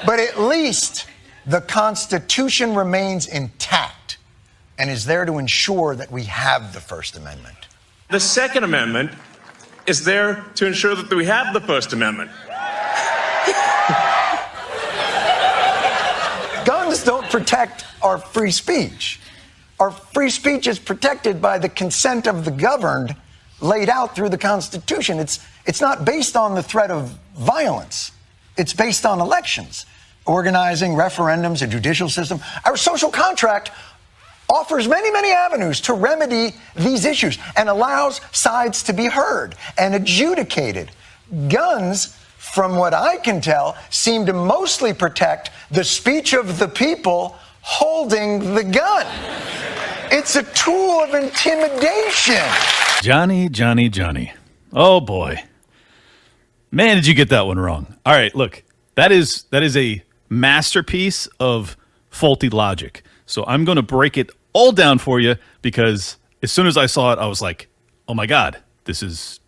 But at least the Constitution remains intact and is there to ensure that we have the First Amendment. The Second Amendment is there to ensure that we have the First Amendment. Guns don't protect our free speech. Our free speech is protected by the consent of the governed laid out through the Constitution. It's not based on the threat of violence. It's based on elections, organizing, referendums, a judicial system. Our social contract offers many, many avenues to remedy these issues and allows sides to be heard and adjudicated. Guns, from what I can tell, seem to mostly protect the speech of the people holding the gun. It's a tool of intimidation. Johnny. Oh, boy. Man, did you get that one wrong. All right, look, that is a masterpiece of faulty logic. So I'm going to break it all down for you because as soon as I saw it, I was like, oh, my God, this is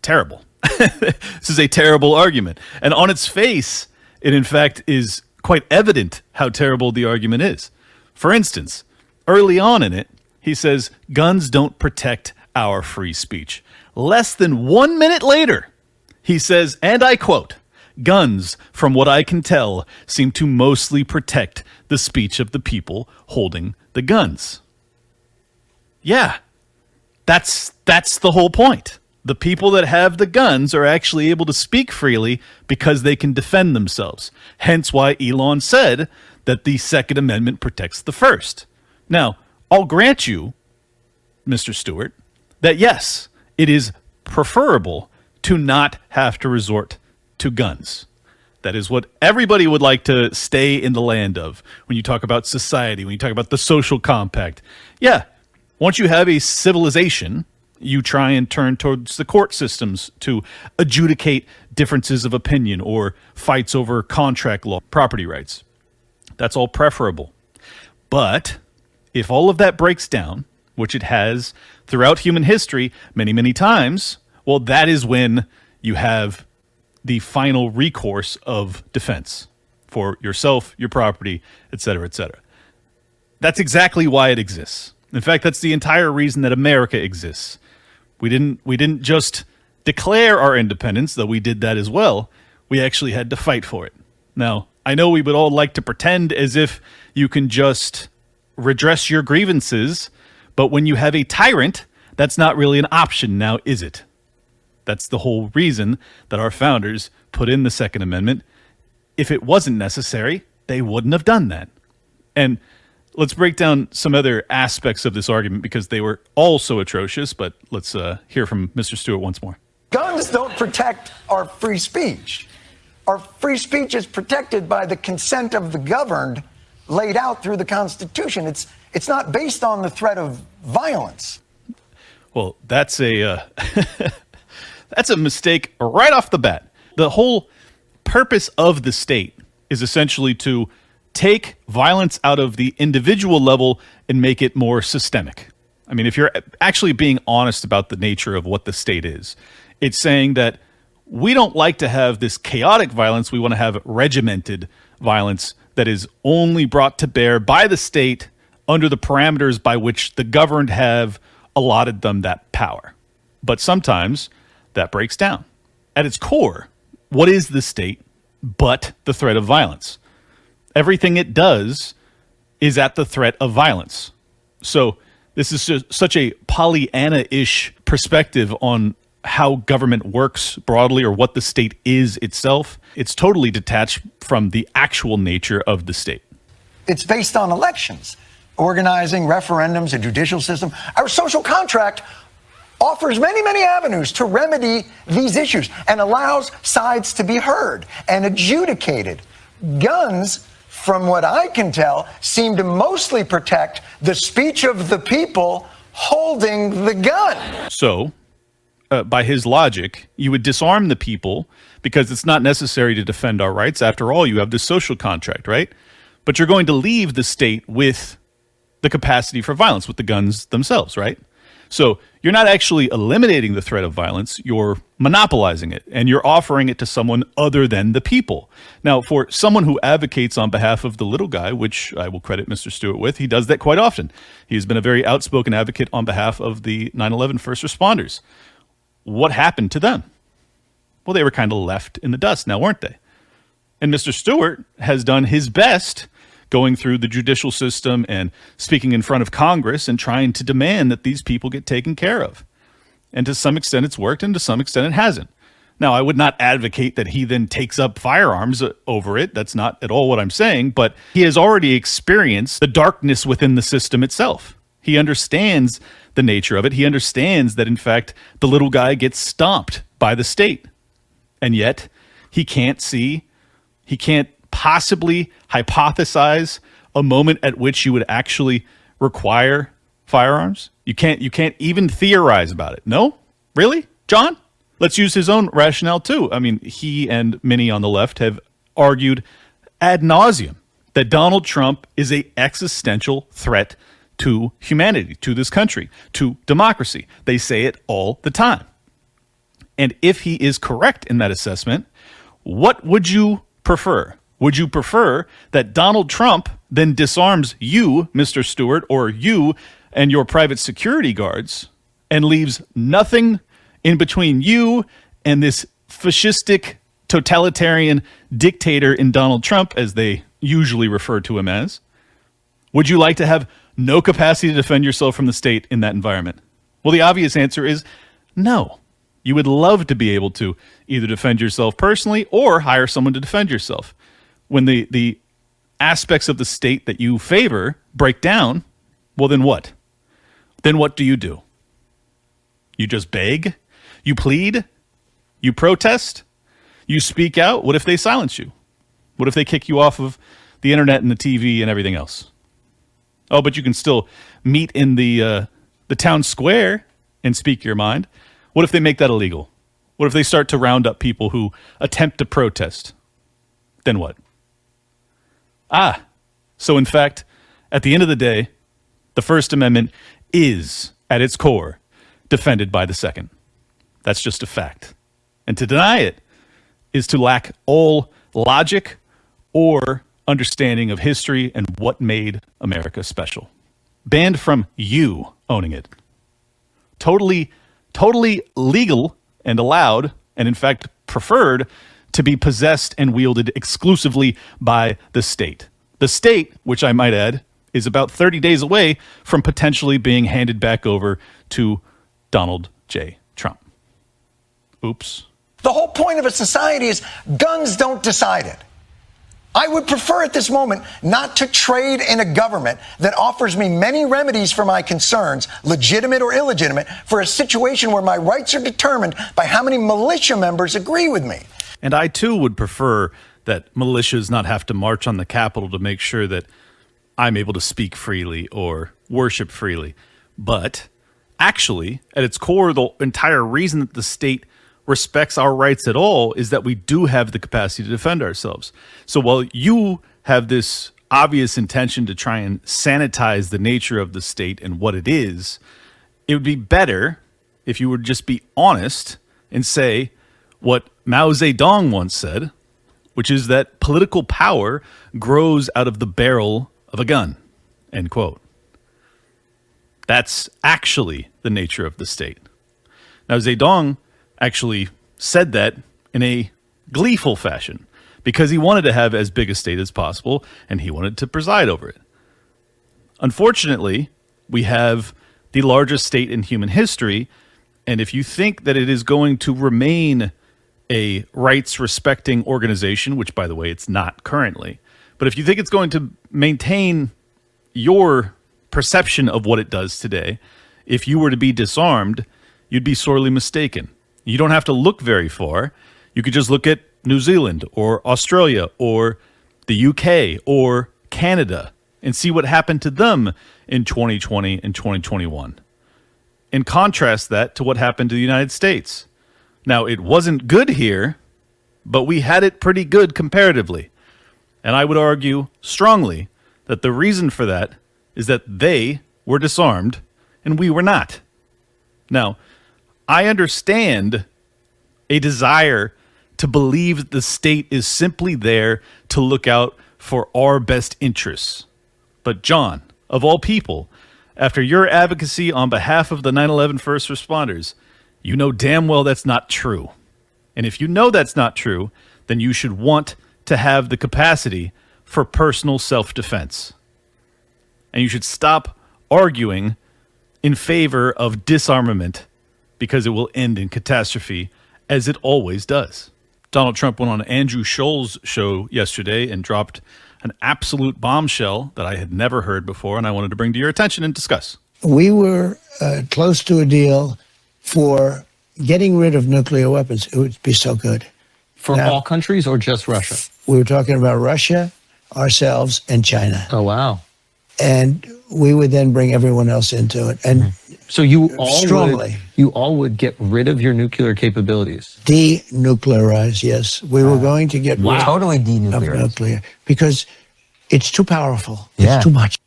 terrible. This is a terrible argument. And on its face, it in fact is quite evident how terrible the argument is. For instance, early on in it, he says, guns don't protect our free speech. Less than 1 minute later, he says, and I quote, guns, from what I can tell, seem to mostly protect the speech of the people holding the guns. Yeah, that's the whole point. The people that have the guns are actually able to speak freely because they can defend themselves. Hence why Elon said that the Second Amendment protects the First. Now, I'll grant you, Mr. Stewart, that yes, it is preferable to not have to resort to guns. That is what everybody would like to stay in the land of when you talk about society, when you talk about the social compact. Yeah, once you have a civilization, you try and turn towards the court systems to adjudicate differences of opinion or fights over contract law, property rights. That's all preferable. But if all of that breaks down, which it has throughout human history many, many times, well, that is when you have the final recourse of defense for yourself, your property, et cetera, et cetera. That's exactly why it exists. In fact, that's the entire reason that America exists. We didn't just declare our independence, though we did that as well. We actually had to fight for it. Now, I know we would all like to pretend as if you can just redress your grievances, but when you have a tyrant, that's not really an option now, is it? That's the whole reason that our founders put in the Second Amendment. If it wasn't necessary, they wouldn't have done that. And let's break down some other aspects of this argument because they were all so atrocious, but let's hear from Mr. Stewart once more. Guns don't protect our free speech. Our free speech is protected by the consent of the governed laid out through the Constitution. It's not based on the threat of violence. Well, that's a that's a mistake right off the bat. The whole purpose of the state is essentially to take violence out of the individual level and make it more systemic. I mean, if you're actually being honest about the nature of what the state is, it's saying that we don't like to have this chaotic violence. We want to have regimented violence that is only brought to bear by the state under the parameters by which the governed have allotted them that power. But sometimes that breaks down. At its core, what is the state but the threat of violence? Everything it does is at the threat of violence. So this is just such a Pollyanna-ish perspective on how government works broadly or what the state is itself. It's totally detached from the actual nature of the state. It's based on elections, organizing, referendums, a judicial system. Our social contract offers many, many avenues to remedy these issues and allows sides to be heard and adjudicated. Guns, from what I can tell, seem to mostly protect the speech of the people holding the gun. So, by his logic, you would disarm the people because it's not necessary to defend our rights. After all, you have this social contract, right? But you're going to leave the state with the capacity for violence, with the guns themselves, right? So you're not actually eliminating the threat of violence, you're monopolizing it, and you're offering it to someone other than the people. Now, for someone who advocates on behalf of the little guy, which I will credit Mr. Stewart with, he does that quite often. He's been a very outspoken advocate on behalf of the 9/11 first responders. What happened to them? Well, they were kind of left in the dust now, weren't they? And Mr. Stewart has done his best going through the judicial system and speaking in front of Congress and trying to demand that these people get taken care of. And to some extent it's worked, and to some extent it hasn't. Now, I would not advocate that he then takes up firearms over it. That's not at all what I'm saying, but he has already experienced the darkness within the system itself. He understands the nature of it. He understands that, in fact, the little guy gets stomped by the state. And yet he can't possibly hypothesize a moment at which you would actually require firearms. You can't even theorize about it. No? Really? John? Let's use his own rationale too. I mean, he and many on the left have argued ad nauseum that Donald Trump is an existential threat to humanity, to this country, to democracy. They say it all the time. And if he is correct in that assessment, what would you prefer? Would you prefer that Donald Trump then disarms you, Mr. Stewart, or you and your private security guards, and leaves nothing in between you and this fascistic, totalitarian dictator in Donald Trump, as they usually refer to him as? Would you like to have no capacity to defend yourself from the state in that environment? Well, the obvious answer is no. You would love to be able to either defend yourself personally or hire someone to defend yourself. When the aspects of the state that you favor break down, well, then what? Then what do? You just beg? You plead? You protest? You speak out? What if they silence you? What if they kick you off of the internet and the TV and everything else? Oh, but you can still meet in the town square and speak your mind. What if they make that illegal? What if they start to round up people who attempt to protest? Then what? So in fact, at the end of the day, the First Amendment is, at its core, defended by the Second. That's just a fact. And to deny it is to lack all logic or understanding of history and what made America special. Banned from you owning it. Totally legal and allowed, and in fact preferred, to be possessed and wielded exclusively by the state. The state, which I might add, is about 30 days away from potentially being handed back over to Donald J. Trump. Oops. The whole point of a society is guns don't decide it. I would prefer at this moment not to trade in a government that offers me many remedies for my concerns, legitimate or illegitimate, for a situation where my rights are determined by how many militia members agree with me. And I too would prefer that militias not have to march on the Capitol to make sure that I'm able to speak freely or worship freely. But actually, at its core, the entire reason that the state respects our rights at all is that we do have the capacity to defend ourselves. So while you have this obvious intention to try and sanitize the nature of the state and what it is, it would be better if you would just be honest and say what Mao Zedong once said, which is that political power grows out of the barrel of a gun, end quote. That's actually the nature of the state. Now, Zedong actually said that in a gleeful fashion because he wanted to have as big a state as possible and he wanted to preside over it. Unfortunately, we have the largest state in human history, and if you think that it is going to remain a rights-respecting organization, which, by the way, it's not currently, but if you think it's going to maintain your perception of what it does today, if you were to be disarmed, you'd be sorely mistaken. You don't have to look very far. You could just look at New Zealand or Australia or the UK or Canada and see what happened to them in 2020 and 2021. And contrast that to what happened to the United States. Now, it wasn't good here, but we had it pretty good comparatively. And I would argue strongly that the reason for that is that they were disarmed and we were not. Now, I understand a desire to believe the state is simply there to look out for our best interests. But John, of all people, after your advocacy on behalf of the 9/11 first responders, you know damn well that's not true. And if you know that's not true, then you should want to have the capacity for personal self-defense. And you should stop arguing in favor of disarmament because it will end in catastrophe, as it always does. Donald Trump went on Andrew Scholl's show yesterday and dropped an absolute bombshell that I had never heard before, and I wanted to bring to your attention and discuss. We were close to a deal for getting rid of nuclear weapons. It would be so good. For all countries or just Russia? We were talking about Russia, ourselves, and China. Oh, wow. And we would then bring everyone else into it. And so you all strongly, would get rid of your nuclear capabilities? Denuclearize, yes. We were going to get rid Totally of denuclearize. nuclear because it's too powerful. Yeah. It's too much.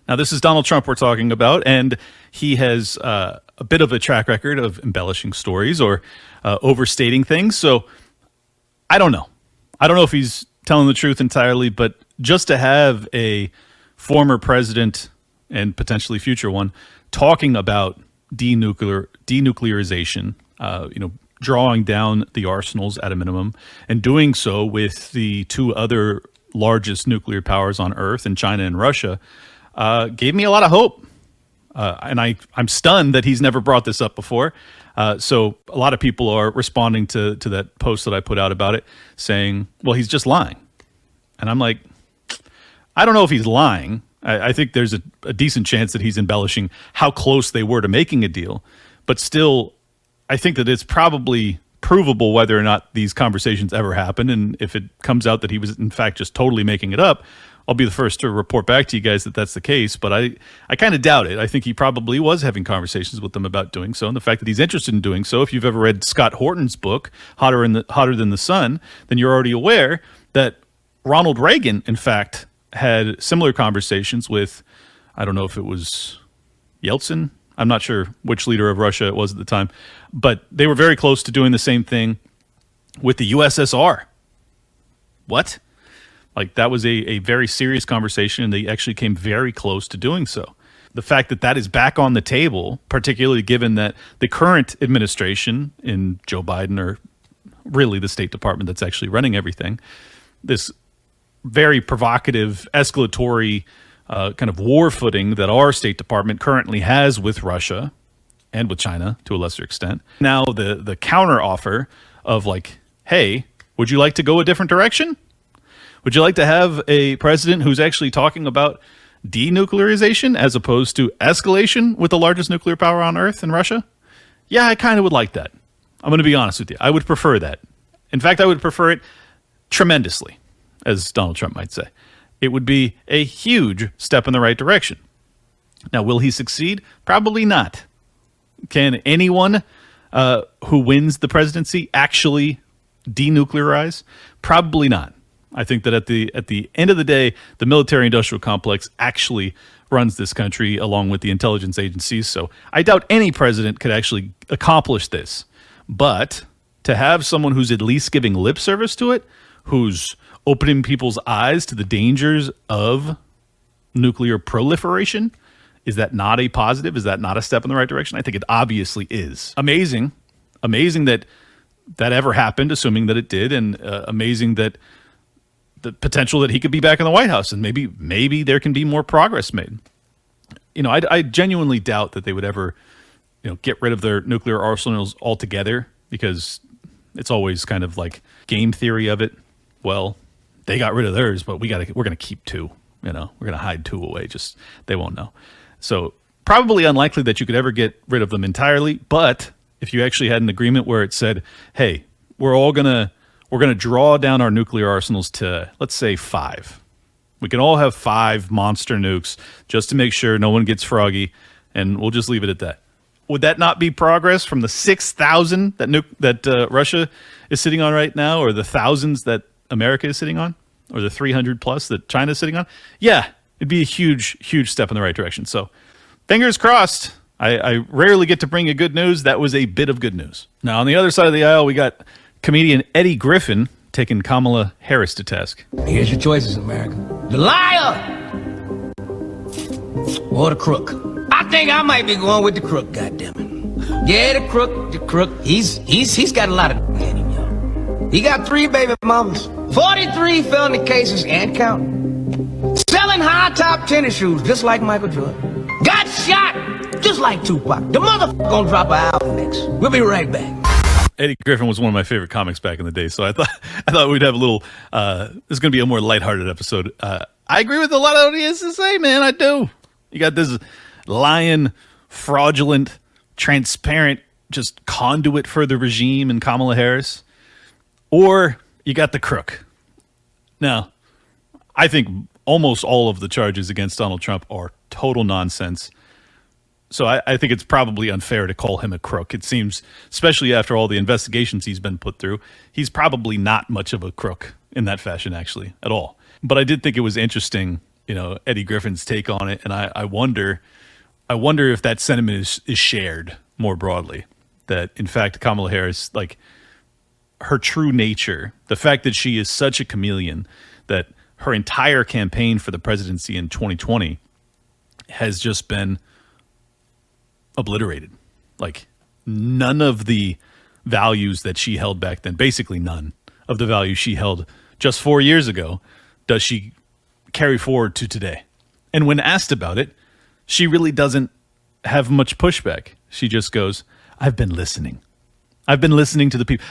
Now, this is Donald Trump we're talking about, and he has a bit of a track record of embellishing stories or overstating things. So I don't know. I don't know if he's telling the truth entirely, but just to have a former president and potentially future one talking about denuclearization, drawing down the arsenals at a minimum, and doing so with the two other largest nuclear powers on Earth, in China and Russia, gave me a lot of hope. And I'm stunned that he's never brought this up before. So a lot of people are responding to that post that I put out about it, saying, well, he's just lying. And I'm like, I don't know if he's lying. I think there's a decent chance that he's embellishing how close they were to making a deal. But still, I think that it's probably provable whether or not these conversations ever happened. And if it comes out that he was, in fact, just totally making it up, I'll be the first to report back to you guys that that's the case. But I kind of doubt it. I think he probably was having conversations with them about doing so. And the fact that he's interested in doing so, if you've ever read Scott Horton's book, Hotter Than the Sun, then you're already aware that Ronald Reagan, in fact, had similar conversations with, I don't know if it was Yeltsin. I'm not sure which leader of Russia it was at the time, but they were very close to doing the same thing with the USSR. What? Like, that was a very serious conversation, and they actually came very close to doing so. The fact that that is back on the table, particularly given that the current administration in Joe Biden, or really the State Department that's actually running everything, this very provocative, escalatory kind of war footing that our State Department currently has with Russia and with China to a lesser extent. Now the counter offer of like, hey, would you like to go a different direction? Would you like to have a president who's actually talking about denuclearization as opposed to escalation with the largest nuclear power on Earth in Russia? Yeah, I kind of would like that. I'm going to be honest with you. I would prefer that. In fact, I would prefer it tremendously, as Donald Trump might say. It would be a huge step in the right direction. Now, will he succeed? Probably not. Can anyone who wins the presidency actually denuclearize? Probably not. I think that at the end of the day, the military-industrial complex actually runs this country along with the intelligence agencies. So I doubt any president could actually accomplish this. But to have someone who's at least giving lip service to it, who's opening people's eyes to the dangers of nuclear proliferation, is that not a positive? Is that not a step in the right direction? I think it obviously is. Amazing that ever happened, assuming that it did, and amazing that the potential that he could be back in the White House, and maybe there can be more progress made. I genuinely doubt that they would ever, get rid of their nuclear arsenals altogether, because it's always kind of like game theory of it. Well, they got rid of theirs, but we're going to keep two. We're going to hide two away. Just they won't know. So probably unlikely that you could ever get rid of them entirely. But if you actually had an agreement where it said, "Hey, we're going to draw down our nuclear arsenals to, let's say, 5. We can all have 5 monster nukes just to make sure no one gets froggy, and we'll just leave it at that." Would that not be progress from the 6,000 that Russia is sitting on right now, or the thousands that America is sitting on, or the 300 plus that China is sitting on? Yeah, it'd be a huge, huge step in the right direction. So fingers crossed. I rarely get to bring you good news. That was a bit of good news. Now, on the other side of the aisle, we got comedian Eddie Griffin taking Kamala Harris to task. Here's your choices, America. The liar or the crook. I think I might be going with the crook, goddammit. Yeah, the crook. He's got a lot of in him, yo. He got 3 baby mamas, 43 felony cases and counting. Selling high-top tennis shoes just like Michael Jordan. Got shot just like Tupac. The motherfucker gonna drop an album next. We'll be right back. Eddie Griffin was one of my favorite comics back in the day, so I thought we'd have a little. This is going to be a more lighthearted episode. I agree with a lot of what he has to say, man. I do. You got this lying, fraudulent, transparent, just conduit for the regime in Kamala Harris, or you got the crook. Now, I think almost all of the charges against Donald Trump are total nonsense. So I think it's probably unfair to call him a crook. It seems, especially after all the investigations he's been put through, he's probably not much of a crook in that fashion, actually, at all. But I did think it was interesting, Eddie Griffin's take on it, and I wonder if that sentiment is shared more broadly. That in fact, Kamala Harris, like her true nature, the fact that she is such a chameleon, that her entire campaign for the presidency in 2020 has just been obliterated. Like none of the values that she held back then, basically none of the values she held just 4 years ago, does she carry forward to today. And when asked about it, she really doesn't have much pushback. She just goes, I've been listening. I've been listening to the people.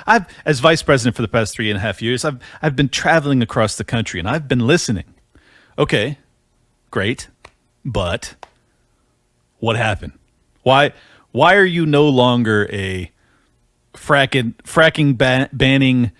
As vice president for the past 3.5 years, I've been traveling across the country and I've been listening. Okay, great. But what happened? Why are you no longer a fracking banning,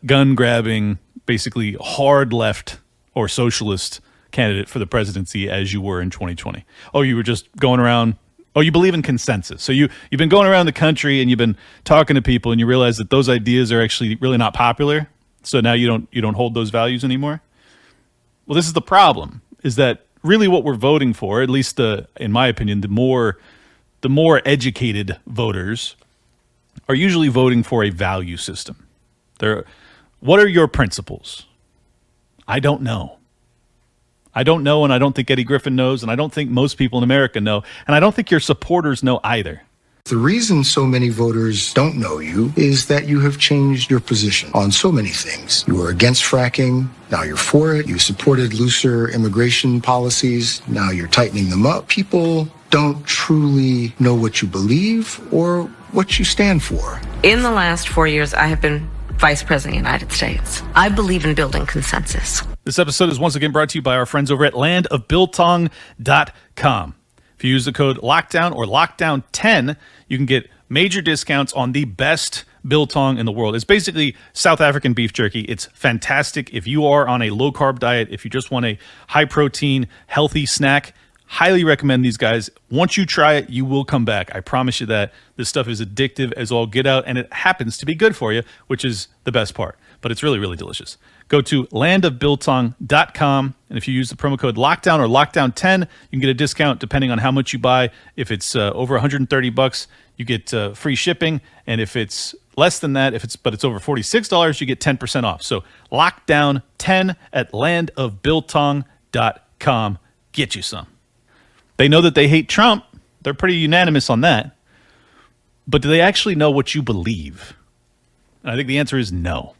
gun grabbing, basically hard left or socialist candidate for the presidency as you were in 2020? Oh, you were just going around. Oh, you believe in consensus. So you've been going around the country and you've been talking to people and you realize that those ideas are actually really not popular. So now you don't hold those values anymore. Well, this is the problem, is that really what we're voting for, at least in my opinion, the more educated voters are usually voting for a value system. What are your principles? I don't know. I don't know, and I don't think Eddie Griffin knows, and I don't think most people in America know, and I don't think your supporters know either. The reason so many voters don't know you is that you have changed your position on so many things. You were against fracking, now you're for it. You supported looser immigration policies, now you're tightening them up. People don't truly know what you believe or what you stand for. In the last 4 years, I have been Vice President of the United States. I believe in building consensus. This episode is once again brought to you by our friends over at landofbiltong.com. If you use the code LOCKDOWN or LOCKDOWN10, you can get major discounts on the best biltong in the world. It's basically South African beef jerky. It's fantastic. If you are on a low-carb diet, if you just want a high-protein, healthy snack, highly recommend these guys. Once you try it, you will come back. I promise you that. This stuff is addictive as all get out, and it happens to be good for you, which is the best part. But it's really, really delicious. Go to landofbiltong.com, and if you use the promo code LOCKDOWN or LOCKDOWN10, you can get a discount depending on how much you buy. If it's over $130, you get free shipping, and if it's less than that, but it's over $46, you get 10% off. So LOCKDOWN10 at landofbiltong.com. Get you some. They know that they hate Trump. They're pretty unanimous on that. But do they actually know what you believe? And I think the answer is no,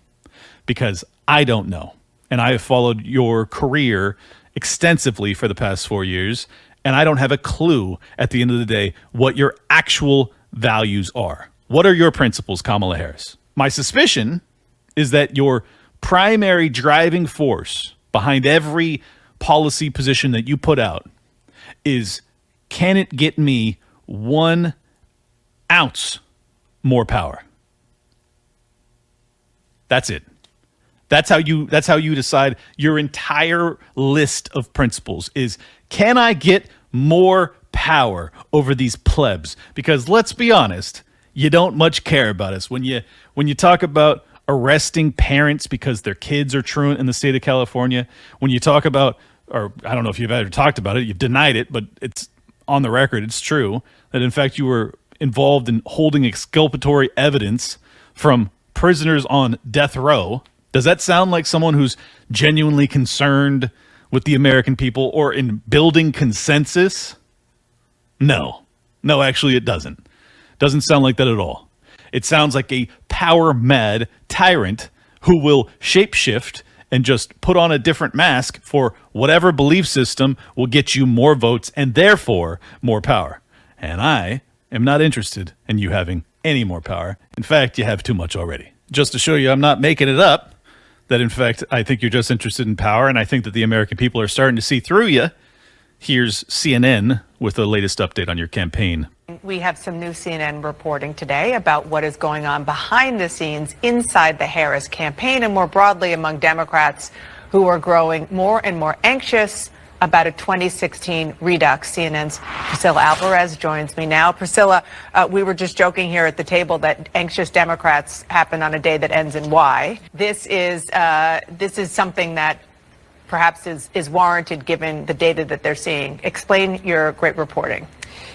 because I don't know. And I have followed your career extensively for the past 4 years, and I don't have a clue at the end of the day what your actual values are. What are your principles, Kamala Harris? My suspicion is that your primary driving force behind every policy position that you put out is, can it get me 1 ounce more power? That's it. That's how you decide your entire list of principles is, can I get more power over these plebs? Because let's be honest, you don't much care about us. When you talk about arresting parents because their kids are truant in the state of California, when you talk about, or I don't know if you've ever talked about it, you've denied it, but on the record, it's true that in fact you were involved in holding exculpatory evidence from prisoners on death row. Does that sound like someone who's genuinely concerned with the American people or in building consensus? No. No, actually it doesn't. Doesn't sound like that at all. It sounds like a power-mad tyrant who will shapeshift and just put on a different mask for whatever belief system will get you more votes and therefore more power. And I am not interested in you having any more power. In fact, you have too much already. Just to show you I'm not making it up, that in fact I think you're just interested in power, and I think that the American people are starting to see through you. Here's CNN with the latest update on your campaign. We have some new CNN reporting today about what is going on behind the scenes inside the Harris campaign and more broadly among Democrats who are growing more and more anxious about a 2016 redux. CNN's Priscilla Alvarez joins me now. Priscilla, we were just joking here at the table that anxious Democrats happen on a day that ends in Y. This is something that perhaps is warranted given the data that they're seeing. Explain your great reporting.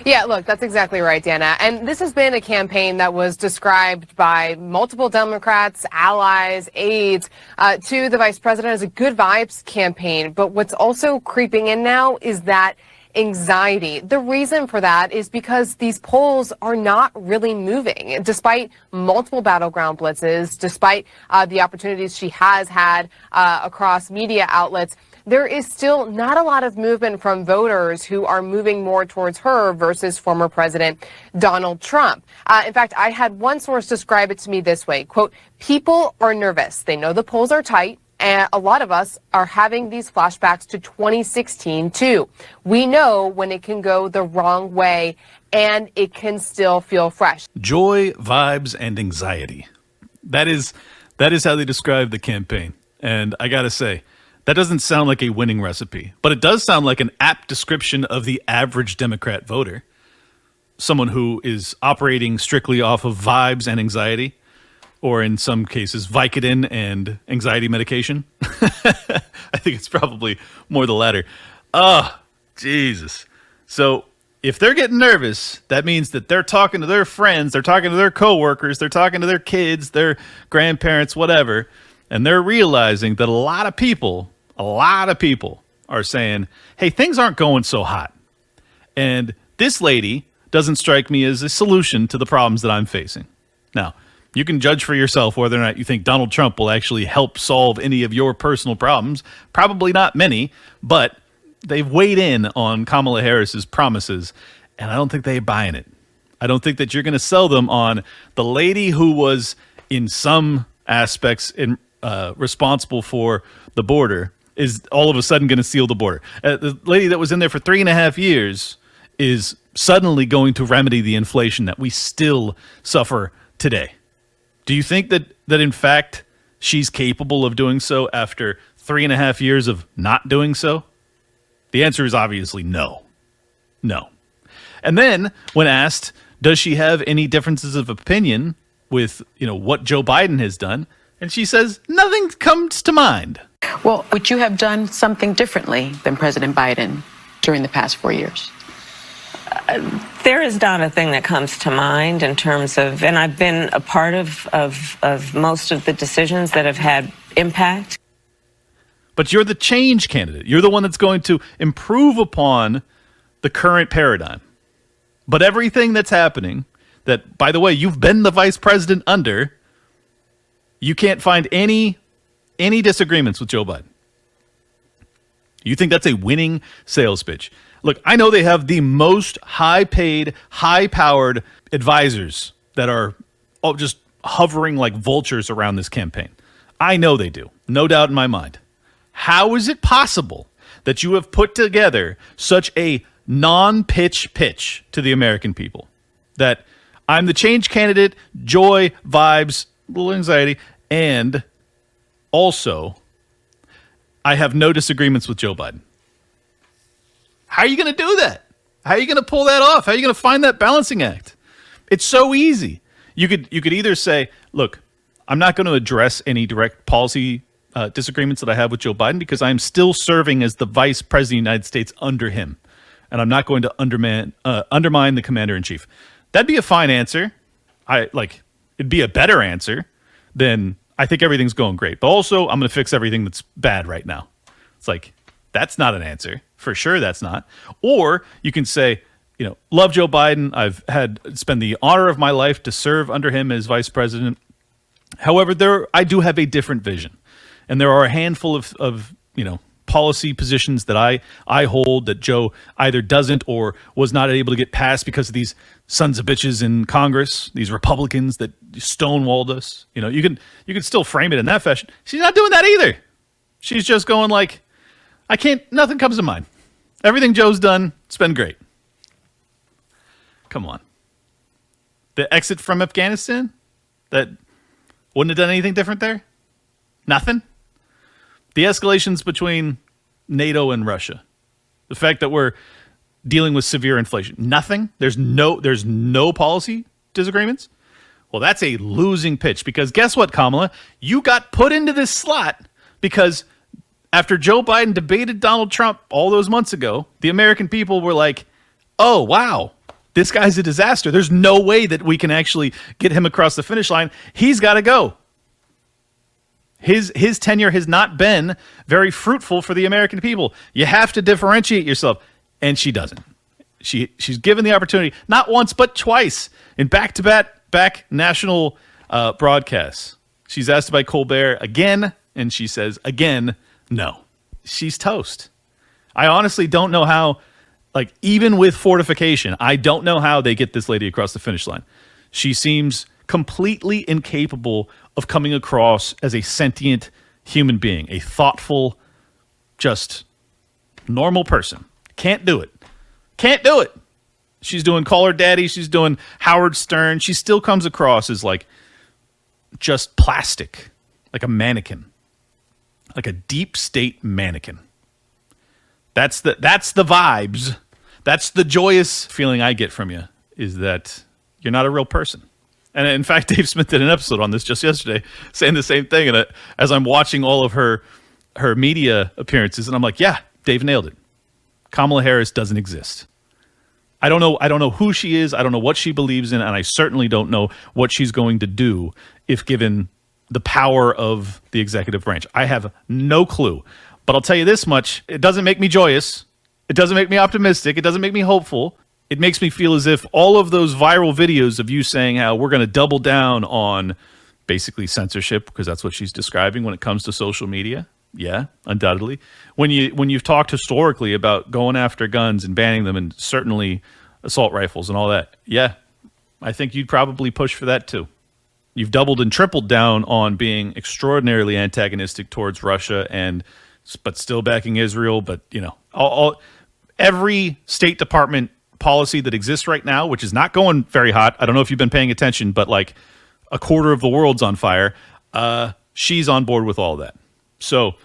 Yeah, look, that's exactly right, Dana. And this has been a campaign that was described by multiple Democrats, allies, aides, to the vice president as a good vibes campaign. But what's also creeping in now is that anxiety. The reason for that is because these polls are not really moving. Despite multiple battleground blitzes, despite the opportunities she has had across media outlets, there is still not a lot of movement from voters who are moving more towards her versus former President Donald Trump. In fact, I had one source describe it to me this way, quote, people are nervous. They know the polls are tight. And a lot of us are having these flashbacks to 2016, too. We know when it can go the wrong way, and it can still feel fresh. Joy, vibes, and anxiety. That is how they describe the campaign. And I got to say, that doesn't sound like a winning recipe, but it does sound like an apt description of the average Democrat voter. Someone who is operating strictly off of vibes and anxiety, or in some cases, Vicodin and anxiety medication. I think it's probably more the latter. Oh, Jesus. So if they're getting nervous, that means that they're talking to their friends, they're talking to their coworkers, they're talking to their kids, their grandparents, whatever, and they're realizing that a lot of people are saying, hey, things aren't going so hot. And this lady doesn't strike me as a solution to the problems that I'm facing. Now, you can judge for yourself whether or not you think Donald Trump will actually help solve any of your personal problems. Probably not many, but they've weighed in on Kamala Harris's promises, and I don't think they're buying it. I don't think that you're going to sell them on the lady who was in some aspects responsible for the border is all of a sudden going to seal the border. The lady that was in there for 3.5 years is suddenly going to remedy the inflation that we still suffer today. Do you think that in fact she's capable of doing so after 3.5 years of not doing so? The answer is obviously no. No. And then when asked, does she have any differences of opinion with, what Joe Biden has done? And she says, nothing comes to mind. Well, would you have done something differently than President Biden during the past 4 years? There is not a thing that comes to mind in terms of, and I've been a part of most of the decisions that have had impact. But you're the change candidate. You're the one that's going to improve upon the current paradigm. But everything that's happening, that, by the way, you've been the vice president under, you can't find any disagreements with Joe Biden. You think that's a winning sales pitch? Look, I know they have the most high-paid, high-powered advisors that are all just hovering like vultures around this campaign. I know they do. No doubt in my mind. How is it possible that you have put together such a non-pitch pitch to the American people? That I'm the change candidate, joy, vibes, little anxiety, and also I have no disagreements with Joe Biden. How are you going to do that? How are you going to pull that off? How are you going to find that balancing act? It's so easy. You could either say, look, I'm not going to address any direct policy disagreements that I have with Joe Biden because I'm still serving as the vice president of the United States under him. and I'm not going to undermine the commander-in-chief. That'd be a fine answer. It'd be a better answer than I think everything's going great. But also, I'm going to fix everything that's bad right now. It's like, that's not an answer. For sure, that's not. Or you can say, love Joe Biden. It's been the honor of my life to serve under him as vice president. However, I do have a different vision. And there are a handful of policy positions that I hold that Joe either doesn't or was not able to get passed because of these sons of bitches in Congress, these Republicans that stonewalled us. You can still frame it in that fashion. She's not doing that either. She's just going like, nothing comes to mind. Everything Joe's done, it's been great. Come on. The exit from Afghanistan, that wouldn't have done anything different there? Nothing? The escalations between NATO and Russia, the fact that we're dealing with severe inflation, nothing. There's no policy disagreements. Well, that's a losing pitch because guess what, Kamala? You got put into this slot because after Joe Biden debated Donald Trump all those months ago, the American people were like, "Oh, wow, this guy's a disaster. There's no way that we can actually get him across the finish line. He's got to go." His tenure has not been very fruitful for the American people. You have to differentiate yourself, and she doesn't. She's given the opportunity not once but twice in back-to-back national broadcasts. She's asked by Colbert again, and she says again, no. She's toast. I honestly don't know how, even with fortification, I don't know how they get this lady across the finish line. She seems completely incapable of coming across as a sentient human being, a thoughtful, just normal person. Can't do it. Can't do it. She's doing Call Her Daddy. She's doing Howard Stern. She still comes across as just plastic, like a mannequin, like a deep state mannequin. That's the vibes. That's the joyous feeling I get from you, is that you're not a real person. And in fact, Dave Smith did an episode on this just yesterday saying the same thing. And as I'm watching all of her media appearances, and I'm like, yeah, Dave nailed it. Kamala Harris doesn't exist. I don't know who she is. I don't know what she believes in. And I certainly don't know what she's going to do if given the power of the executive branch. I have no clue. But I'll tell you this much. It doesn't make me joyous. It doesn't make me optimistic. It doesn't make me hopeful. It makes me feel as if all of those viral videos of you saying how we're going to double down on basically censorship, because that's what she's describing when it comes to social media. Yeah, undoubtedly. When you've talked historically about going after guns and banning them, and certainly assault rifles and all that, yeah, I think you'd probably push for that too. You've doubled and tripled down on being extraordinarily antagonistic towards Russia but still backing Israel. But every State Department policy that exists right now, which is not going very hot. I don't know if you've been paying attention, but a quarter of the world's on fire. She's on board with all that. So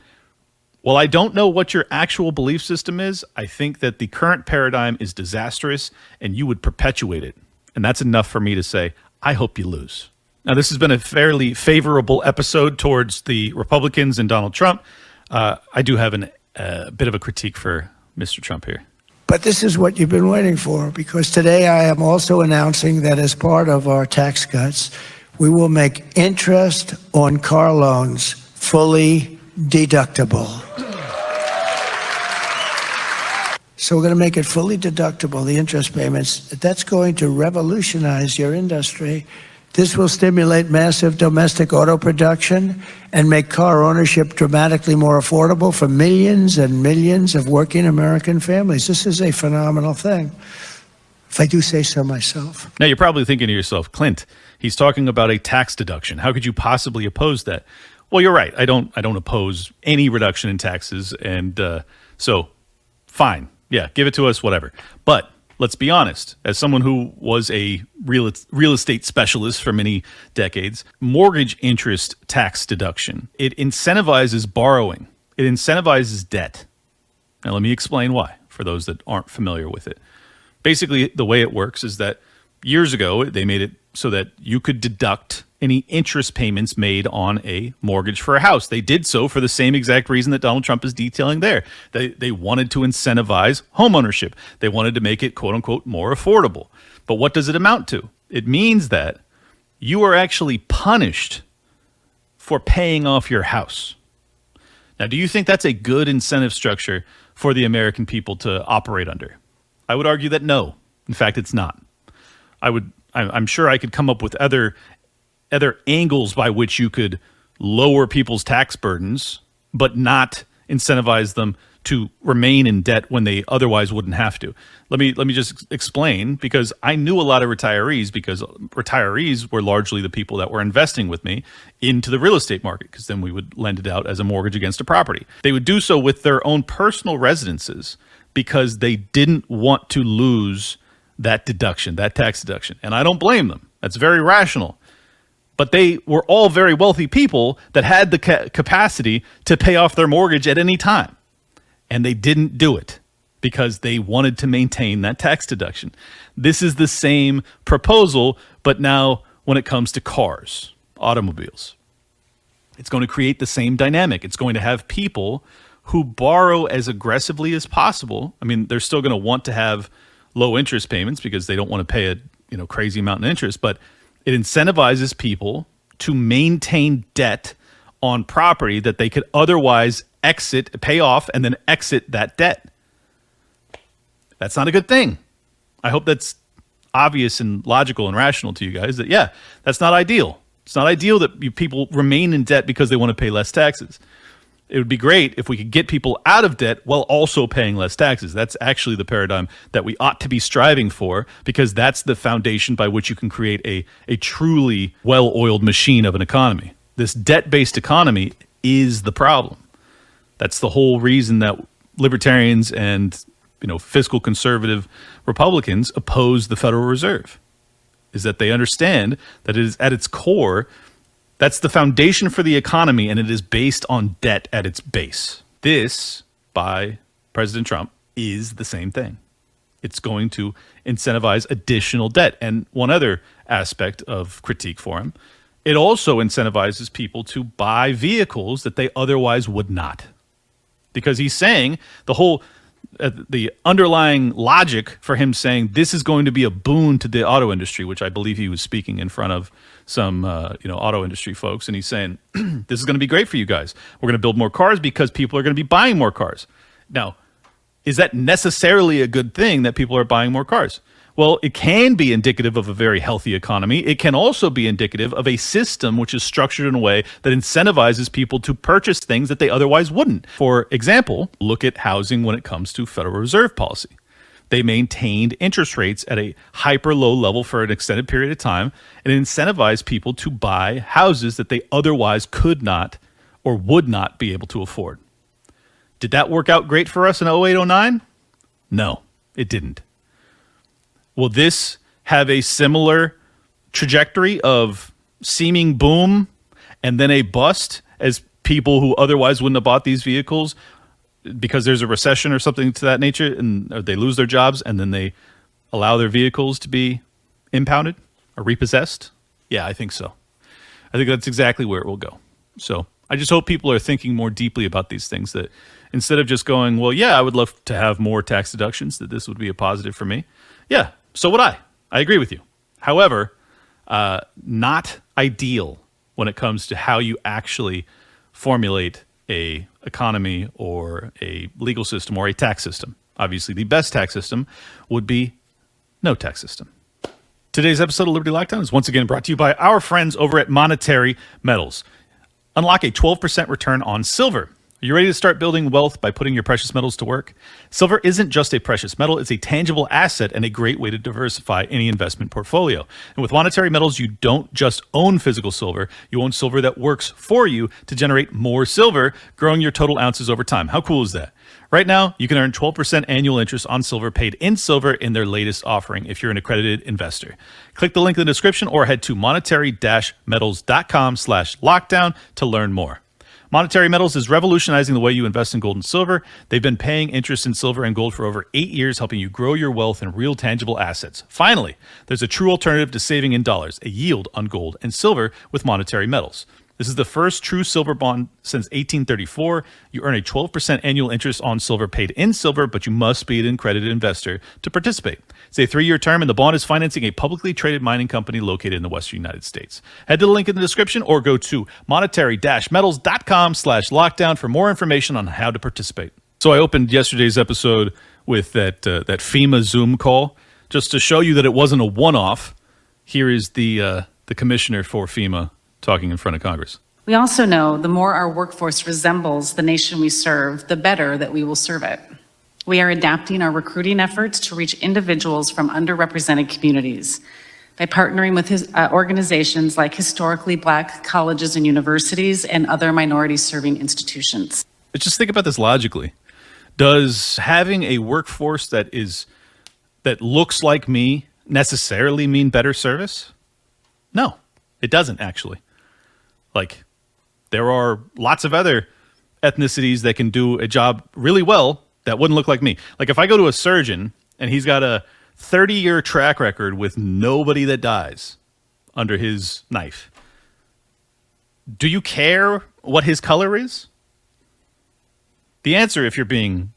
while I don't know what your actual belief system is, I think that the current paradigm is disastrous and you would perpetuate it. And that's enough for me to say, I hope you lose. Now, this has been a fairly favorable episode towards the Republicans and Donald Trump. I do have a bit of a critique for Mr. Trump here. But this is what you've been waiting for, because today I am also announcing that as part of our tax cuts, we will make interest on car loans fully deductible. So we're going to make it fully deductible, the interest payments. That's going to revolutionize your industry. This will stimulate massive domestic auto production and make car ownership dramatically more affordable for millions and millions of working American families. This is a phenomenal thing, if I do say so myself. Now, you're probably thinking to yourself, Clint, he's talking about a tax deduction. How could you possibly oppose that? Well, you're right. I don't oppose any reduction in taxes. And so, fine. Yeah, give it to us, whatever. But let's be honest, as someone who was a real estate specialist for many decades, mortgage interest tax deduction, it incentivizes borrowing. It incentivizes debt. Now, let me explain why, for those that aren't familiar with it. Basically, the way it works is that years ago, they made it so that you could deduct any interest payments made on a mortgage for a house. They did so for the same exact reason that Donald Trump is detailing there. They wanted to incentivize homeownership. They wanted to make it, quote unquote, more affordable. But what does it amount to? It means that you are actually punished for paying off your house. Now, do you think that's a good incentive structure for the American people to operate under? I would argue that no. In fact, it's not. I'm sure I could come up with other angles by which you could lower people's tax burdens, but not incentivize them to remain in debt when they otherwise wouldn't have to. Let me just explain, because I knew a lot of retirees, because retirees were largely the people that were investing with me into the real estate market, because then we would lend it out as a mortgage against a property. They would do so with their own personal residences because they didn't want to lose that deduction, that tax deduction. And I don't blame them. That's very rational. But they were all very wealthy people that had the capacity to pay off their mortgage at any time. And they didn't do it because they wanted to maintain that tax deduction. This is the same proposal, but now when it comes to cars, automobiles. It's going to create the same dynamic. It's going to have people who borrow as aggressively as possible. I mean, they're still going to want to have low interest payments because they don't want to pay a crazy amount in interest, but it incentivizes people to maintain debt on property that they could otherwise pay off, and then exit that debt. That's not a good thing. I hope that's obvious and logical and rational to you guys that, yeah, that's not ideal. It's not ideal that people remain in debt because they want to pay less taxes. It would be great if we could get people out of debt while also paying less taxes. That's actually the paradigm that we ought to be striving for, because that's the foundation by which you can create a truly well-oiled machine of an economy. This debt-based economy is the problem. That's the whole reason that libertarians and fiscal conservative Republicans oppose the Federal Reserve, is that they understand that it is at its core. That's the foundation for the economy, and it is based on debt at its base. This, by President Trump, is the same thing. It's going to incentivize additional debt. And one other aspect of critique for him, it also incentivizes people to buy vehicles that they otherwise would not. Because he's saying the underlying logic for him saying this is going to be a boon to the auto industry, which I believe he was speaking in front of some auto industry folks, and he's saying this is going to be great for you guys. We're going to build more cars because people are going to be buying more cars. Now, is that necessarily a good thing that people are buying more cars? Well, it can be indicative of a very healthy economy. It can also be indicative of a system which is structured in a way that incentivizes people to purchase things that they otherwise wouldn't. For example, look at housing when it comes to Federal Reserve policy. They maintained interest rates at a hyper low level for an extended period of time and incentivized people to buy houses that they otherwise could not or would not be able to afford. Did that work out great for us in 08-09? No, it didn't. Will this have a similar trajectory of seeming boom and then a bust as people who otherwise wouldn't have bought these vehicles because there's a recession or something to that nature, and or they lose their jobs and then they allow their vehicles to be impounded or repossessed? Yeah, I think so. I think that's exactly where it will go. So I just hope people are thinking more deeply about these things, that instead of just going, well, yeah, I would love to have more tax deductions, that this would be a positive for me. Yeah, so would I. I agree with you. However, not ideal when it comes to how you actually formulate a economy or a legal system or a tax system. Obviously, the best tax system would be no tax system. Today's episode of Liberty Lockdown is once again brought to you by our friends over at Monetary Metals. Unlock a 12% return on silver. Are you ready to start building wealth by putting your precious metals to work? Silver isn't just a precious metal, it's a tangible asset and a great way to diversify any investment portfolio. And with Monetary Metals, you don't just own physical silver, you own silver that works for you to generate more silver, growing your total ounces over time. How cool is that? Right now, you can earn 12% annual interest on silver paid in silver in their latest offering if you're an accredited investor. Click the link in the description or head to monetary-metals.com/lockdown to learn more. Monetary Metals is revolutionizing the way you invest in gold and silver. They've been paying interest in silver and gold for over 8 years, helping you grow your wealth in real tangible assets. Finally, there's a true alternative to saving in dollars, a yield on gold and silver with Monetary Metals. This is the first true silver bond since 1834. You earn a 12% annual interest on silver paid in silver, but you must be an accredited investor to participate. It's a 3-year term, and the bond is financing a publicly traded mining company located in the Western United States. Head to the link in the description or go to monetary-metals.com/lockdown for more information on how to participate. So I opened yesterday's episode with that FEMA Zoom call just to show you that it wasn't a one-off. Here is the commissioner for FEMA talking in front of Congress. We also know the more our workforce resembles the nation we serve, the better that we will serve it. We are adapting our recruiting efforts to reach individuals from underrepresented communities by partnering with organizations like historically Black colleges and universities and other minority-serving institutions. But just think about this logically. Does having a workforce that looks like me necessarily mean better service? No, it doesn't actually. Like, there are lots of other ethnicities that can do a job really well that wouldn't look like me. Like, if I go to a surgeon and he's got a 30-year track record with nobody that dies under his knife, do you care what his color is? The answer, if you're being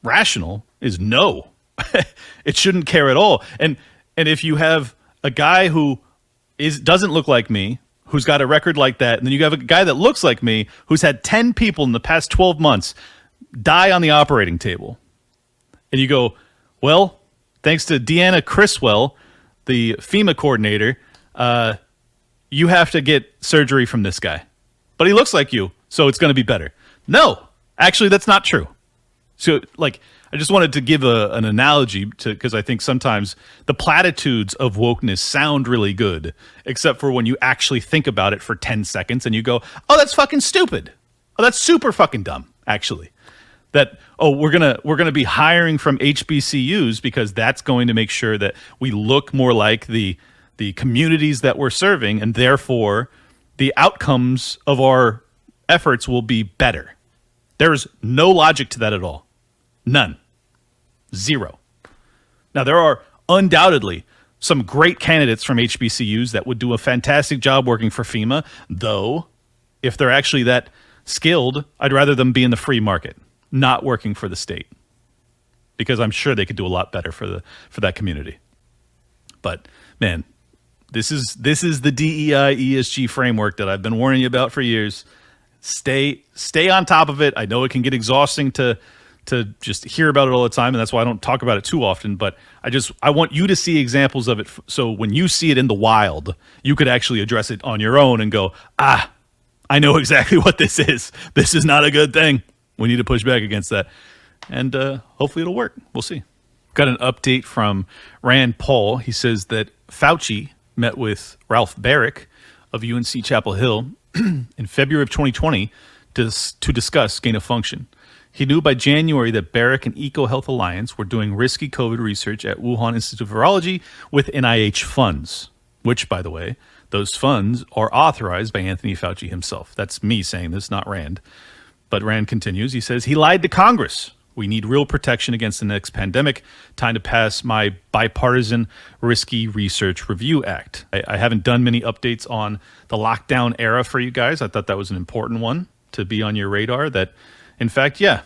rational, is no. It shouldn't care at all. And if you have a guy who doesn't look like me, who's got a record like that, and then you have a guy that looks like me who's had 10 people in the past 12 months die on the operating table, and you go, well, thanks to Deanna Criswell, the FEMA coordinator, you have to get surgery from this guy. But he looks like you, so it's going to be better. No, actually, that's not true. So, like, I just wanted to give an analogy because I think sometimes the platitudes of wokeness sound really good, except for when you actually think about it for 10 seconds and you go, oh, that's fucking stupid. Oh, that's super fucking dumb, actually. That, oh, we're gonna be hiring from HBCUs because that's going to make sure that we look more like the communities that we're serving, and therefore the outcomes of our efforts will be better. There's no logic to that at all. None. Zero. Now, there are undoubtedly some great candidates from HBCUs that would do a fantastic job working for FEMA, though if they're actually that skilled, I'd rather them be in the free market, not working for the state, because I'm sure they could do a lot better for that community. But man, this is the DEI ESG framework that I've been warning you about for years. Stay on top of it. I know it can get exhausting to just hear about it all the time, and that's why I don't talk about it too often, but I want you to see examples of it, so when you see it in the wild, you could actually address it on your own and go, I know exactly what this is. This is not a good thing. We need to push back against that, and hopefully it'll work. We'll see. Got an update from Rand Paul. He says that Fauci met with Ralph Barrick of UNC Chapel Hill in February of 2020 to discuss gain of function. He knew by January that Barrick and EcoHealth Alliance were doing risky COVID research at Wuhan Institute of Virology with NIH funds, which, by the way, those funds are authorized by Anthony Fauci himself. That's me saying this, not Rand. But Rand continues. He says, he lied to Congress. We need real protection against the next pandemic. Time to pass my bipartisan Risky Research Review Act. I haven't done many updates on the lockdown era for you guys. I thought that was an important one to be on your radar, that in fact, yeah,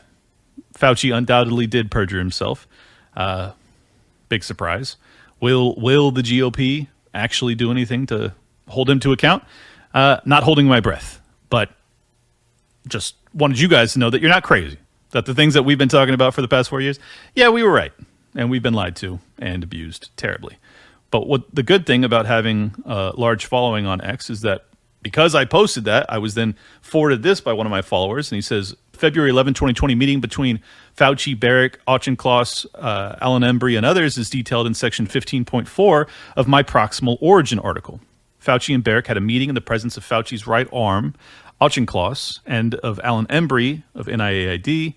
Fauci undoubtedly did perjure himself. Big surprise. Will the GOP actually do anything to hold him to account? Not holding my breath, but just wanted you guys to know that you're not crazy, that the things that we've been talking about for the past 4 years, yeah, we were right, and we've been lied to and abused terribly. But what the good thing about having a large following on X is that because I posted that, I was then forwarded this by one of my followers, and he says, February 11, 2020 meeting between Fauci, Barrick, Auchincloss, Alan Embry, and others is detailed in section 15.4 of my Proximal Origin article. Fauci and Barrick had a meeting in the presence of Fauci's right arm, Auchincloss, and of Alan Embry of NIAID,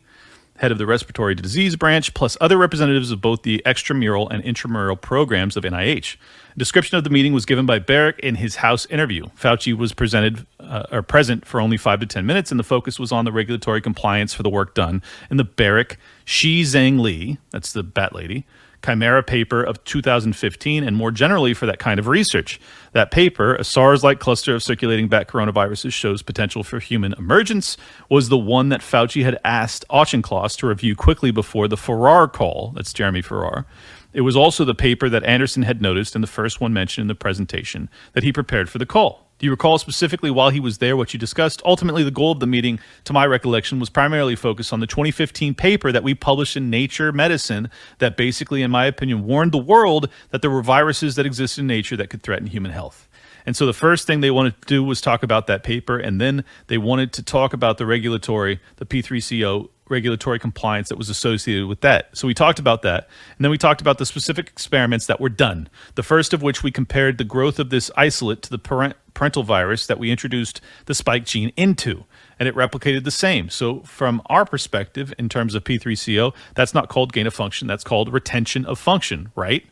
head of the respiratory disease branch, plus other representatives of both the extramural and intramural programs of NIH. A description of the meeting was given by Barrick in his House interview. Fauci was present for only 5 to 10 minutes, and the focus was on the regulatory compliance for the work done in the Barrick Shi Zhang Li, that's the bat lady, Chimera paper of 2015, and more generally for that kind of research. That paper, a SARS-like cluster of circulating bat coronaviruses shows potential for human emergence, was the one that Fauci had asked Auchincloss to review quickly before the Farrar call. That's Jeremy Farrar. It was also the paper that Anderson had noticed and the first one mentioned in the presentation that he prepared for the call. Do you recall specifically while he was there what you discussed? Ultimately, the goal of the meeting, to my recollection, was primarily focused on the 2015 paper that we published in Nature Medicine that basically, in my opinion, warned the world that there were viruses that existed in nature that could threaten human health. And so the first thing they wanted to do was talk about that paper, and then they wanted to talk about the P3CO regulatory compliance that was associated with that. So we talked about that, and then we talked about the specific experiments that were done. The first of which we compared the growth of this isolate to the parental virus that we introduced the spike gene into, and it replicated the same. So from our perspective, in terms of P3CO, that's not called gain of function, that's called retention of function, right?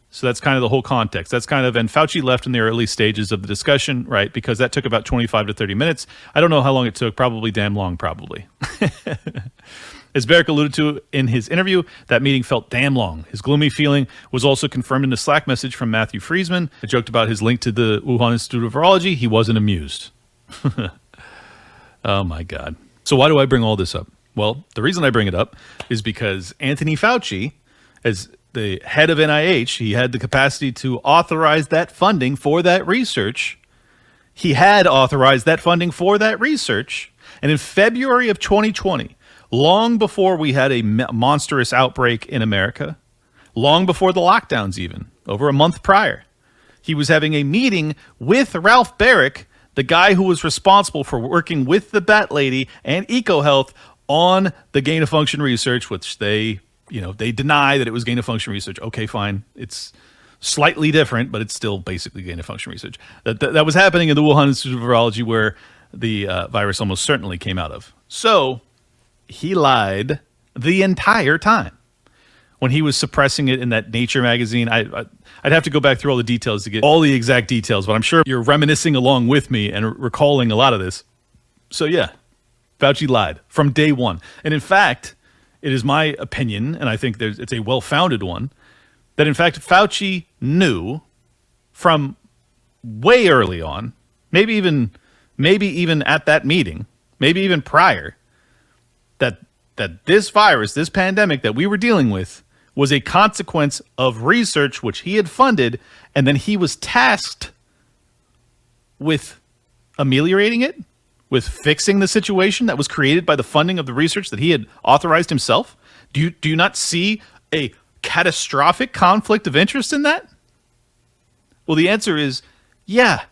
So that's kind of the whole context. That's kind of, and Fauci left in the early stages of the discussion, right? Because that took about 25 to 30 minutes. I don't know how long it took, probably damn long, probably. As Barrick alluded to in his interview, that meeting felt damn long. His gloomy feeling was also confirmed in a Slack message from Matthew Friesman. I joked about his link to the Wuhan Institute of Virology. He wasn't amused. Oh my God. So why do I bring all this up? Well, the reason I bring it up is because Anthony Fauci, as the head of NIH, he had the capacity to authorize that funding for that research. He had authorized that funding for that research. And in February of 2020, long before we had a monstrous outbreak in America, long before the lockdowns even, over a month prior, he was having a meeting with Ralph Barrick, the guy who was responsible for working with the Bat Lady and EcoHealth on the gain-of-function research, which they deny that it was gain-of-function research. Okay, fine. It's slightly different, but it's still basically gain-of-function research. That was happening in the Wuhan Institute of Virology, where the virus almost certainly came out of. So he lied the entire time when he was suppressing it in that Nature magazine. I'd have to go back through all the details to get all the exact details, but I'm sure you're reminiscing along with me and recalling a lot of this. So yeah, Fauci lied from day one. And in fact, it is my opinion, and I think it's a well-founded one, that in fact Fauci knew from way early on, maybe even at that meeting, maybe even prior, that this virus, this pandemic that we were dealing with, was a consequence of research which he had funded, and then he was tasked with ameliorating it, with fixing the situation that was created by the funding of the research that he had authorized himself? Do you not see a catastrophic conflict of interest in that? Well, the answer is yeah,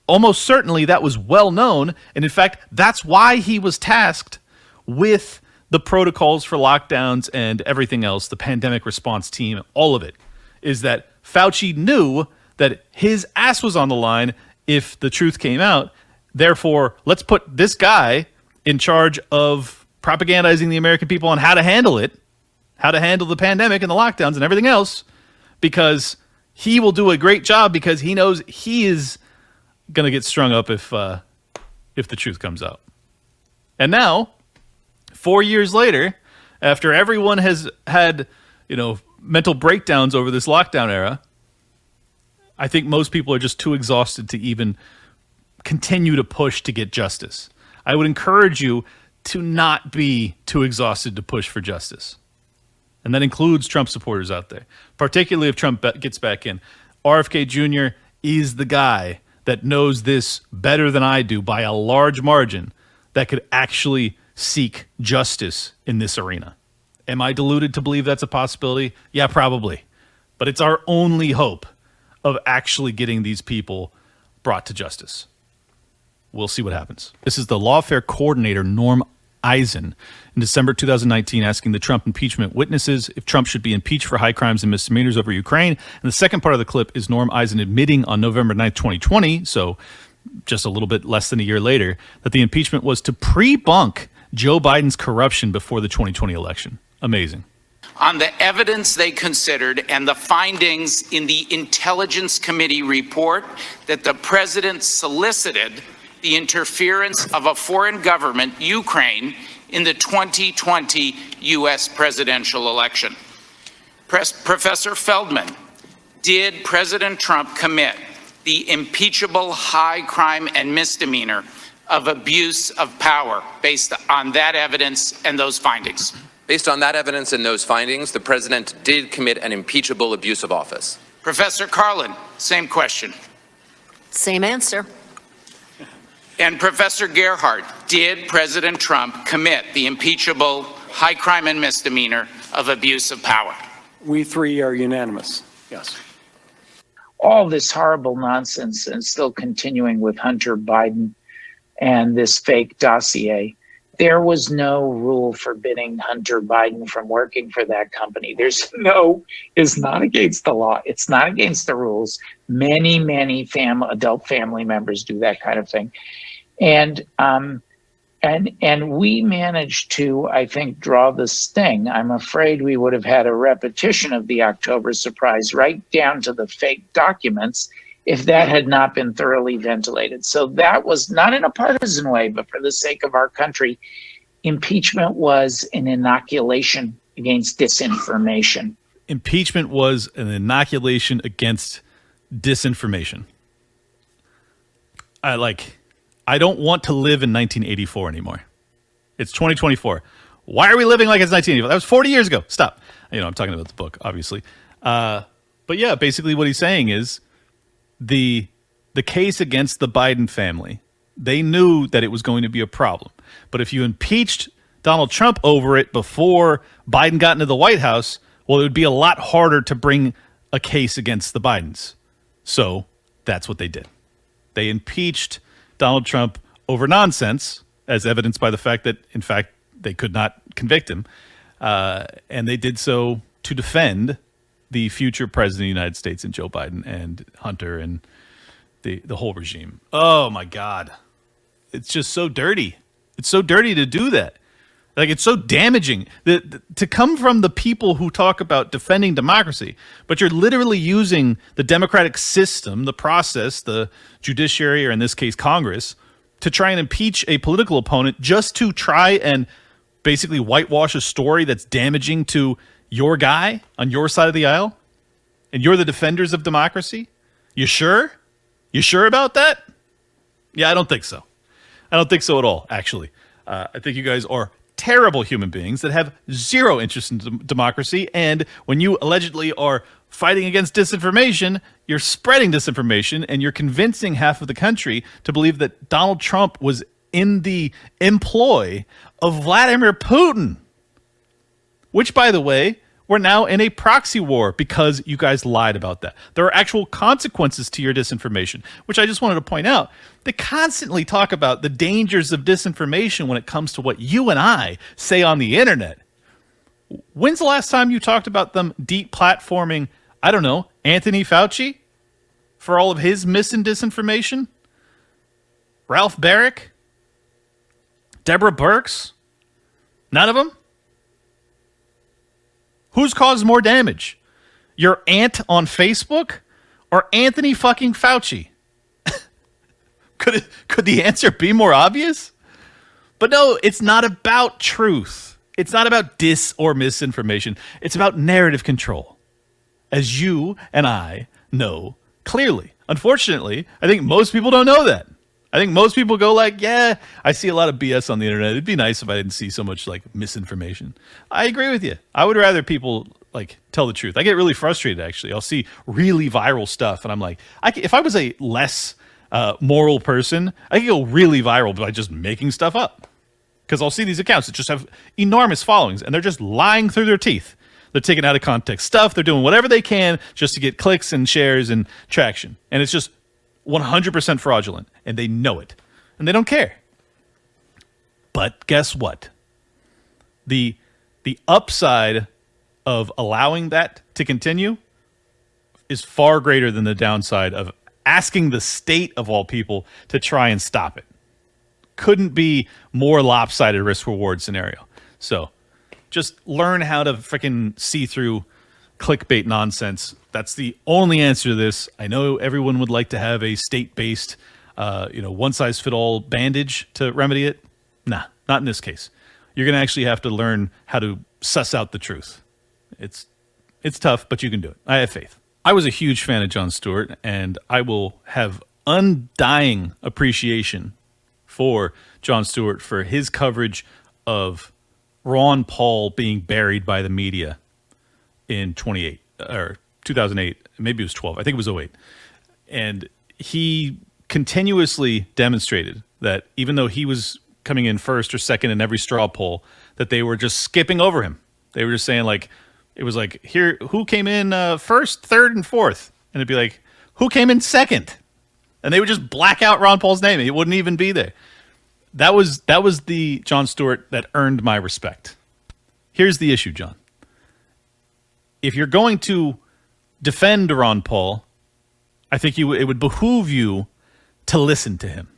almost certainly that was well known. And in fact, that's why he was tasked with the protocols for lockdowns and everything else, the pandemic response team, all of it, is that Fauci knew that his ass was on the line if the truth came out. Therefore, let's put this guy in charge of propagandizing the American people on how to handle it, how to handle the pandemic and the lockdowns and everything else, because he will do a great job because he knows he is going to get strung up if the truth comes out. And now, 4 years later, after everyone has had, mental breakdowns over this lockdown era, I think most people are just too exhausted to even continue to push to get justice. I would encourage you to not be too exhausted to push for justice. And that includes Trump supporters out there, particularly if Trump gets back in. RFK Jr. is the guy that knows this better than I do by a large margin, that could actually seek justice in this arena. Am I deluded to believe that's a possibility? Yeah, probably. But it's our only hope of actually getting these people brought to justice. We'll see what happens. This is the lawfare coordinator, Norm Eisen, in December 2019, asking the Trump impeachment witnesses if Trump should be impeached for high crimes and misdemeanors over Ukraine. And the second part of the clip is Norm Eisen admitting on November 9th, 2020, so just a little bit less than a year later, that the impeachment was to pre-bunk Joe Biden's corruption before the 2020 election. Amazing. On the evidence they considered and the findings in the Intelligence Committee report that the president solicited the interference of a foreign government, Ukraine, in the 2020 U.S. presidential election. Professor Feldman, did President Trump commit the impeachable high crime and misdemeanor of abuse of power based on that evidence and those findings? Based on that evidence and those findings, the president did commit an impeachable abuse of office. Professor Carlin, same question. Same answer. And Professor Gerhardt, did President Trump commit the impeachable high crime and misdemeanor of abuse of power? We three are unanimous. Yes. All this horrible nonsense and still continuing with Hunter Biden and this fake dossier. There was no rule forbidding Hunter Biden from working for that company. It's not against the law. It's not against the rules. Many adult family members do that kind of thing. And we managed to, I think, draw the sting. I'm afraid we would have had a repetition of the October surprise right down to the fake documents if that had not been thoroughly ventilated. So that was not in a partisan way, but for the sake of our country, impeachment was an inoculation against disinformation. Impeachment was an inoculation against disinformation. I don't want to live in 1984 anymore. It's 2024. Why are we living like it's 1984? That was 40 years ago. Stop. I'm talking about the book, obviously. But yeah, basically what he's saying is the case against the Biden family, they knew that it was going to be a problem. But if you impeached Donald Trump over it before Biden got into the White House, well, it would be a lot harder to bring a case against the Bidens. So that's what they did. They impeached Donald Trump over nonsense, as evidenced by the fact that, in fact, they could not convict him. And they did so to defend the future president of the United States and Joe Biden and Hunter and the whole regime. Oh, my God. It's just so dirty. It's so dirty to do that. It's so damaging to come from the people who talk about defending democracy, but you're literally using the democratic system, the process, the judiciary, or in this case, Congress, to try and impeach a political opponent just to try and basically whitewash a story that's damaging to your guy on your side of the aisle. And you're the defenders of democracy. You sure? You sure about that? Yeah, I don't think so. I don't think so at all, actually. I think you guys are terrible human beings that have zero interest in democracy. And when you allegedly are fighting against disinformation, you're spreading disinformation and you're convincing half of the country to believe that Donald Trump was in the employ of Vladimir Putin, which, by the way, we're now in a proxy war because you guys lied about that. There are actual consequences to your disinformation, which I just wanted to point out. They constantly talk about the dangers of disinformation when it comes to what you and I say on the internet. When's the last time you talked about them deplatforming, I don't know, Anthony Fauci for all of his mis and disinformation? Ralph Barrick? Deborah Birx? None of them? Who's caused more damage? Your aunt on Facebook or Anthony fucking Fauci? Could the answer be more obvious? But no, it's not about truth. It's not about dis or misinformation. It's about narrative control, as you and I know clearly. Unfortunately, I think most people don't know that. I think most people go like, yeah, I see a lot of BS on the internet. It'd be nice if I didn't see so much misinformation. I agree with you. I would rather people tell the truth. I get really frustrated, actually. I'll see really viral stuff and I'm like, if I was a less moral person, I could go really viral by just making stuff up. Because I'll see these accounts that just have enormous followings and they're just lying through their teeth. They're taking out of context stuff. They're doing whatever they can just to get clicks and shares and traction. And it's just 100% fraudulent, and they know it, and they don't care. But guess what? The upside of allowing that to continue is far greater than the downside of asking the state of all people to try and stop it. couldn't be more lopsided risk reward scenario. So just learn how to freaking see through clickbait nonsense. That's the only answer to this. I know everyone would like to have a state-based, one-size-fit-all bandage to remedy it. Nah, not in this case. You're going to actually have to learn how to suss out the truth. It's tough, but you can do it. I have faith. I was a huge fan of Jon Stewart, and I will have undying appreciation for Jon Stewart for his coverage of Ron Paul being buried by the media in 2008, maybe it was 12. I think it was 08. And he continuously demonstrated that even though he was coming in first or second in every straw poll, that they were just skipping over him. They were just saying, like, it was like, here, who came in first, third, and fourth? And it'd be like, who came in second? And they would just black out Ron Paul's name. It wouldn't even be there. That was the Jon Stewart that earned my respect. Here's the issue, John. If you're going to defend Ron Paul, I think it would behoove you to listen to him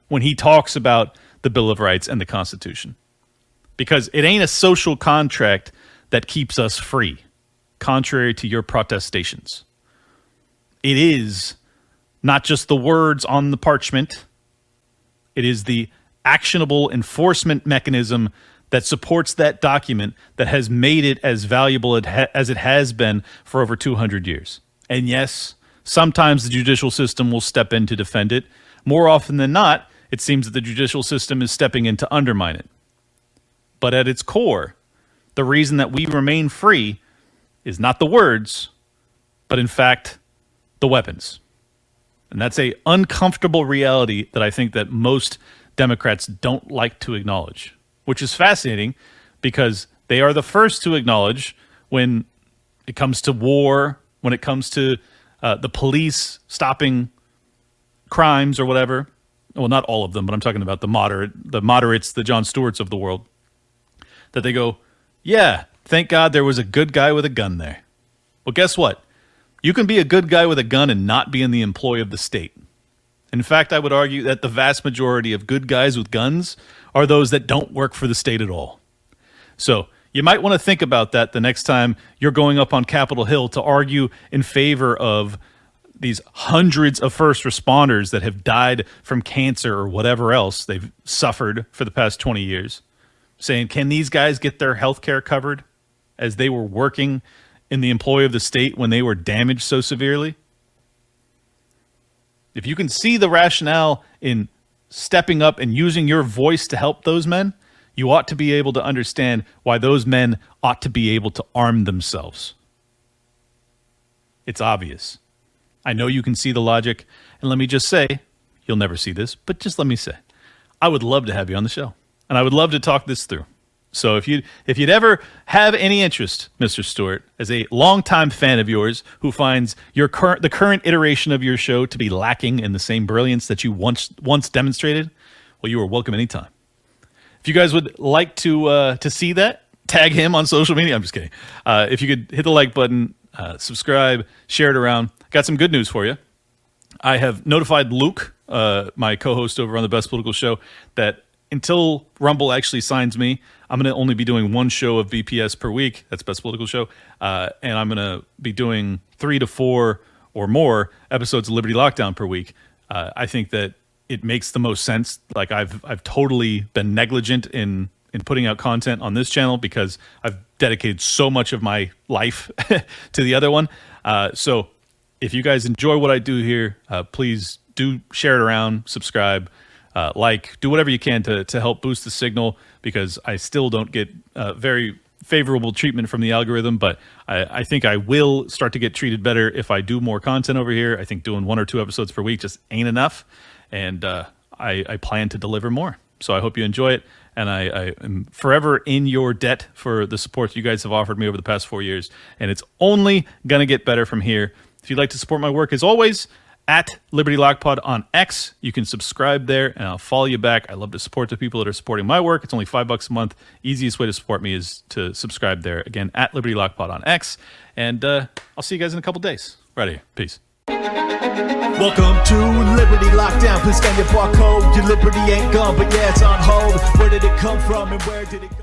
when he talks about the Bill of Rights and the Constitution. Because it ain't a social contract that keeps us free, contrary to your protestations. It is not just the words on the parchment. It is the actionable enforcement mechanism that supports that document that has made it as valuable as it has been for over 200 years. And yes, sometimes the judicial system will step in to defend it. More often than not, it seems that the judicial system is stepping in to undermine it. But at its core, the reason that we remain free is not the words, but in fact, the weapons. And that's an uncomfortable reality that I think that most Democrats don't like to acknowledge, which is fascinating because they are the first to acknowledge when it comes to war, when it comes to the police stopping crimes or whatever. Well, not all of them, but I'm talking about the moderates, the Jon Stewarts of the world, that they go, yeah, thank God there was a good guy with a gun there. Well, guess what? You can be a good guy with a gun and not be in the employ of the state. In fact, I would argue that the vast majority of good guys with guns are those that don't work for the state at all. So you might want to think about that the next time you're going up on Capitol Hill to argue in favor of these hundreds of first responders that have died from cancer or whatever else they've suffered for the past 20 years. Saying, can these guys get their health care covered as they were working in the employ of the state when they were damaged so severely? If you can see the rationale in stepping up and using your voice to help those men, you ought to be able to understand why those men ought to be able to arm themselves. It's obvious. I know you can see the logic, and let me just say, you'll never see this, but just let me say, I would love to have you on the show, and I would love to talk this through. So if you'd ever have any interest, Mr. Stewart, as a longtime fan of yours who finds the current iteration of your show to be lacking in the same brilliance that you once demonstrated, well, you are welcome anytime. If you guys would like to see that, tag him on social media. I'm just kidding. If you could hit the like button, subscribe, share it around. Got some good news for you. I have notified Luke, my co-host over on the Best Political Show, that until Rumble actually signs me, I'm going to only be doing one show of BPS per week. That's Best Political Show. And I'm going to be doing 3 to 4 or more episodes of Liberty Lockdown per week. I think that it makes the most sense. Like I've totally been negligent in putting out content on this channel because I've dedicated so much of my life to the other one. So if you guys enjoy what I do here, please do share it around, subscribe, do whatever you can to help boost the signal, because I still don't get very favorable treatment from the algorithm, but I think I will start to get treated better if I do more content over here. I think doing 1 or 2 episodes per week just ain't enough, and I plan to deliver more. So I hope you enjoy it, and I am forever in your debt for the support you guys have offered me over the past 4 years, and it's only going to get better from here. If you'd like to support my work, as always, at Liberty Lockpod on X, you can subscribe there, and I'll follow you back. I love to support the people that are supporting my work. It's only $5 a month. Easiest way to support me is to subscribe there. Again, at Liberty Lockpod on X, and I'll see you guys in a couple days. Right here. Peace. Welcome to Liberty Lockdown. Please scan your barcode. Your liberty ain't gone, but yeah, it's on hold. Where did it come from and where did it go?